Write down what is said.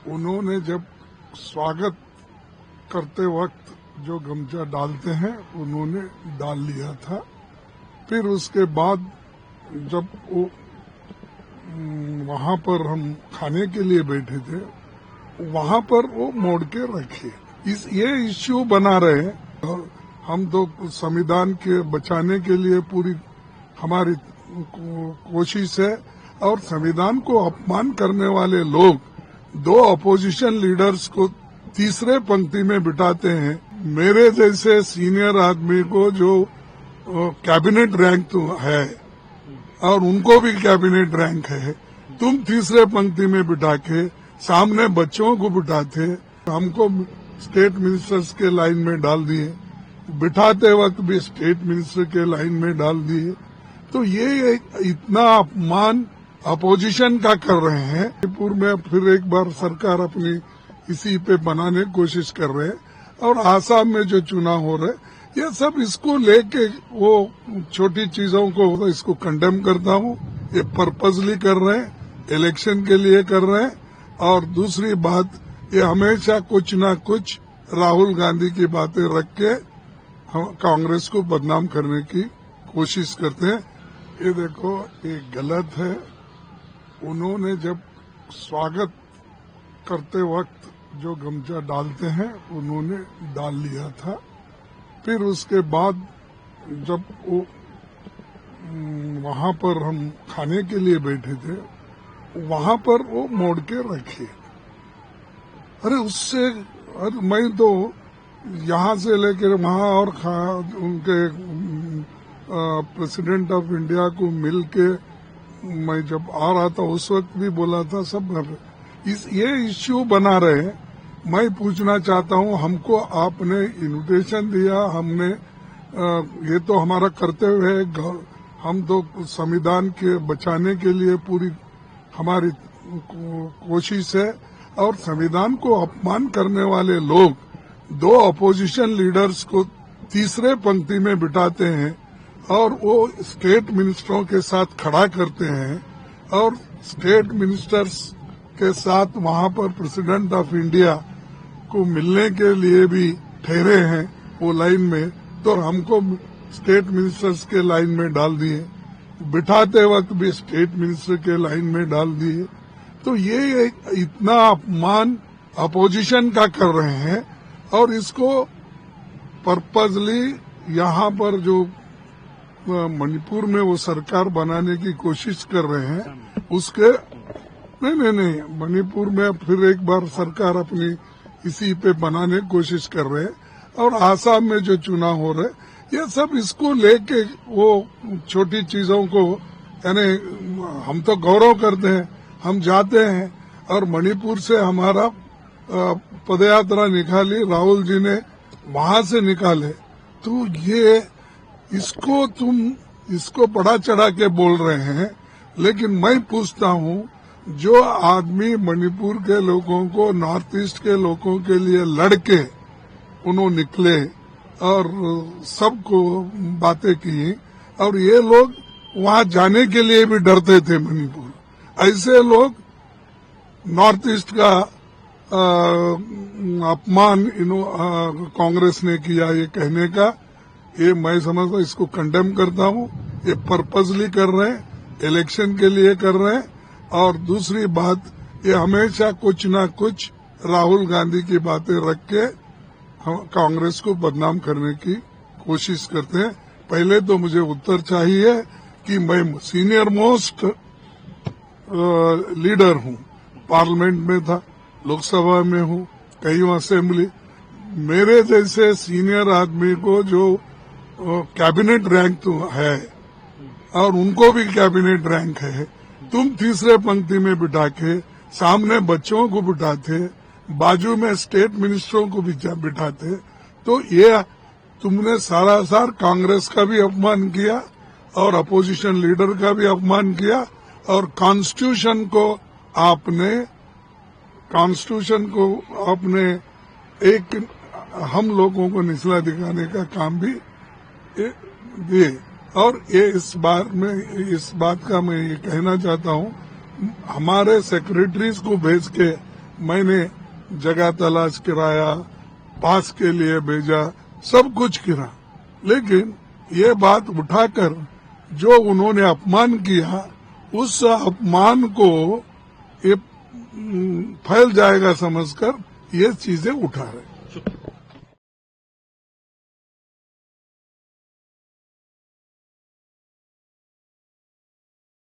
उन्होंने जब स्वागत करते वक्त जो गमछा डालते हैं उन्होंने डाल लिया था। फिर उसके बाद जब वो वहां पर हम खाने के लिए बैठे थे, वहां पर वो मोड़ के रखे। ये इश्यू बना रहे हैं। और हम तो संविधान के बचाने के लिए पूरी हमारी कोशिश है, और संविधान को अपमान करने वाले लोग दो अपोजिशन लीडर्स को तीसरे पंक्ति में बिठाते हैं। मेरे जैसे सीनियर आदमी को जो कैबिनेट रैंक तो है और उनको भी कैबिनेट रैंक है, तुम तीसरे पंक्ति में बिठा के सामने बच्चों को बिठाते, हमको स्टेट मिनिस्टर्स के लाइन में डाल दिए, बिठाते वक्त भी स्टेट मिनिस्टर के लाइन में डाल दिए। तो ये इतना अपमान अपोजिशन का कर रहे हैं। मणिपुर में फिर एक बार सरकार अपनी इसी पे बनाने की कोशिश कर रहे हैं, और आसाम में जो चुनाव हो रहे, ये सब इसको लेके वो छोटी चीजों को इसको कंडेम करता हूँ। ये पर्पसली कर रहे हैं, इलेक्शन के लिए कर रहे हैं। और दूसरी बात, ये हमेशा कुछ ना कुछ राहुल गांधी की बातें रख के कांग्रेस को बदनाम करने की कोशिश करते हैं। ये देखो, ये गलत है। उन्होंने जब स्वागत करते वक्त जो गमछा डालते हैं उन्होंने डाल लिया था। फिर उसके बाद जब वो वहां पर हम खाने के लिए बैठे थे, वहां पर वो मोड़ के रखे। अरे मैं तो यहाँ से लेकर वहां और उनके प्रेसिडेंट ऑफ इंडिया को मिल के मैं जब आ रहा था उस वक्त भी बोला था सब। ये इश्यू बना रहे हैं। मैं पूछना चाहता हूँ, हमको आपने इन्विटेशन दिया, हमने ये तो हमारा कर्तव्य है। हम तो संविधान के बचाने के लिए पूरी हमारी कोशिश है, और संविधान को अपमान करने वाले लोग दो अपोजिशन लीडर्स को तीसरे पंक्ति में बिठाते हैं, और वो स्टेट मिनिस्टरों के साथ खड़ा करते हैं, और स्टेट मिनिस्टर्स के साथ वहां पर प्रेसिडेंट ऑफ इंडिया को मिलने के लिए भी ठहरे हैं वो लाइन में। तो हमको स्टेट मिनिस्टर्स के लाइन में डाल दिए, बिठाते वक्त भी स्टेट मिनिस्टर के लाइन में डाल दिए। तो ये इतना अपमान अपोजिशन का कर रहे हैं, और इसको पर्पसली यहाँ पर जो मणिपुर में वो सरकार बनाने की कोशिश कर रहे हैं, उसके नहीं, मणिपुर में फिर एक बार सरकार अपनी इसी पे बनाने की कोशिश कर रहे हैं। और आसाम में जो चुनाव हो रहे, ये सब इसको लेके वो छोटी चीजों को, यानी हम तो गौरव करते हैं, हम जाते हैं, और मणिपुर से हमारा पदयात्रा निकाली, राहुल जी ने वहां से निकाले। तो ये इसको बढ़ा चढ़ा के बोल रहे हैं। लेकिन मैं पूछता हूँ, जो आदमी मणिपुर के लोगों को, नॉर्थ ईस्ट के लोगों के लिए लड़के उन्होंने निकले और सबको बातें की, और ये लोग वहां जाने के लिए भी डरते थे मणिपुर। ऐसे लोग नॉर्थ ईस्ट का अपमान कांग्रेस ने किया, ये कहने का, ये मैं समझता इसको कंडेम करता हूँ। ये पर्पसली कर रहे हैं, इलेक्शन के लिए कर रहे हैं। और दूसरी बात, ये हमेशा कुछ ना कुछ राहुल गांधी की बातें रख के कांग्रेस को बदनाम करने की कोशिश करते हैं। पहले तो मुझे उत्तर चाहिए कि मैं सीनियर मोस्ट लीडर हूँ, पार्लियामेंट में था, लोकसभा में हूँ, कई असेंबली। मेरे जैसे सीनियर आदमी को जो कैबिनेट रैंक तो है, और उनको भी कैबिनेट रैंक है, तुम तीसरे पंक्ति में बिठा के सामने बच्चों को बिठाते, बाजू में स्टेट मिनिस्टरों को भी बिठाते। तो ये तुमने सारासार कांग्रेस का भी अपमान किया, और अपोजिशन लीडर का भी अपमान किया, और कॉन्स्टिट्यूशन को आपने एक हम लोगों को निचला दिखाने का काम भी दिए। और ये इस बात का मैं ये कहना चाहता हूँ, हमारे सेक्रेटरीज को भेज के मैंने जगह तलाश कराया, पास के लिए भेजा, सब कुछ किया, लेकिन ये बात उठाकर जो उन्होंने अपमान किया, उस अपमान को ये फैल जाएगा समझकर ये चीजें उठा रहे।